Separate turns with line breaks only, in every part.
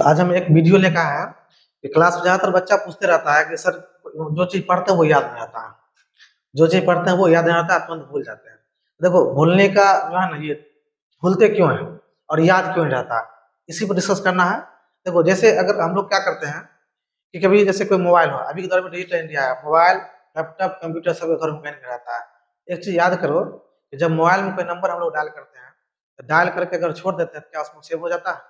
आज हम एक वीडियो लेकर आए हैं कि क्लास में ज़्यादातर बच्चा पूछते रहता है कि सर जो चीज़ पढ़ते हैं वो याद नहीं आता है, जो चीज़ पढ़ते हैं वो याद नहीं आता है, तुरंत भूल जाते हैं। देखो भूलने का जो है ना ये भूलते क्यों हैं और याद क्यों नहीं रहता, इसी पर डिस्कस करना है। देखो जैसे अगर हम लोग क्या करते हैं कि कभी जैसे कोई मोबाइल हो, अभी के दौर में डिजिटल इंडिया है, मोबाइल, लैपटॉप, कंप्यूटर सब घर में कहीं नहीं रहता है। एक चीज़ याद करो कि जब मोबाइल में कोई नंबर हम लोग डायल करते हैं, तो डायल करके अगर छोड़ देते हैं तो क्या उसमें सेव हो जाता है?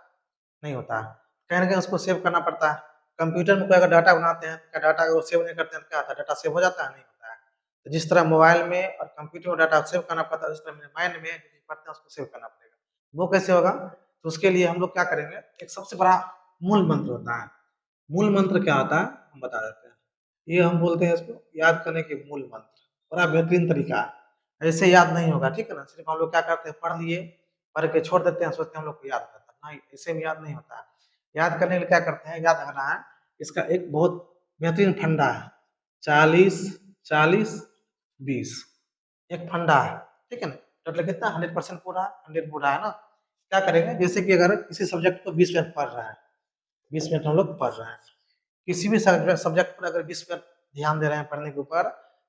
नहीं होता है। कहीं न कहीं उसको सेव करना पड़ता है। कंप्यूटर में कोई अगर डाटा बनाते हैं, तो क्या डाटा अगर वो सेव नहीं करते हैं तो क्या होता है, डाटा सेव हो जाता है? नहीं होता है। तो जिस तरह मोबाइल में और कंप्यूटर में डाटा सेव करना पड़ता है, उस तरह मेरे माइंड में जो चीज़ पढ़ते हैं उसको सेव करना पड़ेगा। वो कैसे होगा? तो उसके लिए हम लोग क्या करेंगे, एक सबसे बड़ा मूल मंत्र होता है। मूल मंत्र क्या होता है, हम बता देते हैं। ये हम बोलते हैं इसको याद करने के मूल मंत्र, बड़ा बेहतरीन तरीका है। ऐसे याद नहीं होगा, ठीक है ना? सिर्फ हम लोग क्या करते हैं, पढ़ लिए, पढ़ के छोड़ देते हैं, सोचते हैं हम लोग को याद रहता है। नहीं, ऐसे में याद नहीं होता है। याद करने के लिए क्या करते हैं, याद रखना है, इसका एक बहुत बेहतरीन फंडा है, 40-40-20 एक फंडा है, ठीक है ना? टोटल कितना 100% पूरा, 100 पूरा है ना? क्या करेंगे, जैसे कि अगर किसी सब्जेक्ट को 20 मिनट पढ़ रहा है, 20 मिनट हम लोग पढ़ रहे हैं, किसी भी सब्जेक्ट पर अगर 20 मिनट ध्यान दे रहे हैं पढ़ने के ऊपर,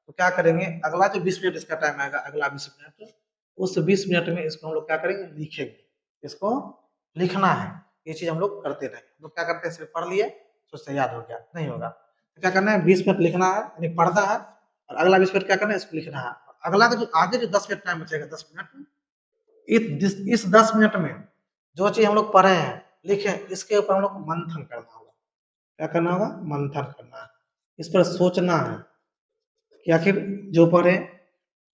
तो क्या करेंगे, अगला जो 20 मिनट इसका टाइम आएगा, अगला 20 मिनट, उस 20 मिनट में इसको हम लोग क्या करेंगे, लिखेंगे। इसको लिखना है। ये चीज़ हम लोग करते रहेंगे। हम लोग क्या करते हैं, सिर्फ पढ़ लिए, सोचते हैं याद हो गया, नहीं होगा। तो क्या करना है, 20 मिनट लिखना है, यानी पढ़ना है, और अगला 20 मिनट क्या करना है, इसको लिखना है। और अगला का जो आगे जो 10 मिनट टाइम बचेगा, 10 मिनट, इस 10 मिनट में जो चीज़ हम लोग पढ़े हैं, लिखे, इसके ऊपर हम लोग को मंथन करना होगा। क्या करना होगा, मंथन करना है। इस पर सोचना है कि आखिर जो पढ़े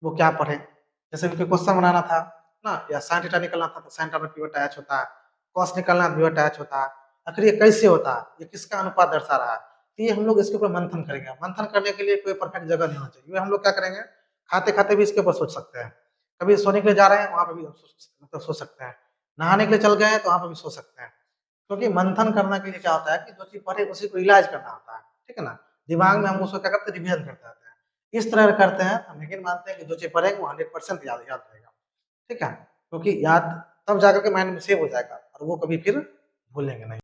वो क्या पढ़े। जैसे कि क्वेश्चन बनाना था ना, या साइन थीटा निकालना था, तो साइन थीटा में पिवट एच होता है, कॉस निकालना है पिवट एच होता है। आखिर ये कैसे होता है, ये किसका अनुपात दर्शा रहा है, तो ये हम लोग इसके ऊपर मंथन करेंगे। मंथन करने के लिए कोई परफेक्ट जगह नहीं होना चाहिए। ये हम लोग क्या करेंगे, खाते खाते भी इसके ऊपर सोच सकते हैं। कभी सोने के लिए जा रहे हैं, वहां पर भी मतलब सोच सकते हैं। नहाने के लिए चल गए हैं, तो वहां पर भी सोच सकते हैं। क्योंकि मंथन करने के लिए क्या होता है कि जो चीज पढ़े उसी को इलाज करना होता है, ठीक है ना? दिमाग में हम उसको क्या करते हैं, रिविजन करते रहते हैं। इस तरह करते हैं, हम यकीन मानते हैं कि जो चीज पढ़ेंगे वो 100% याद याद रहेगा, ठीक है? क्योंकि याद तब जाकर के माइंड में सेव हो जाएगा और वो कभी फिर भूलेंगे नहीं।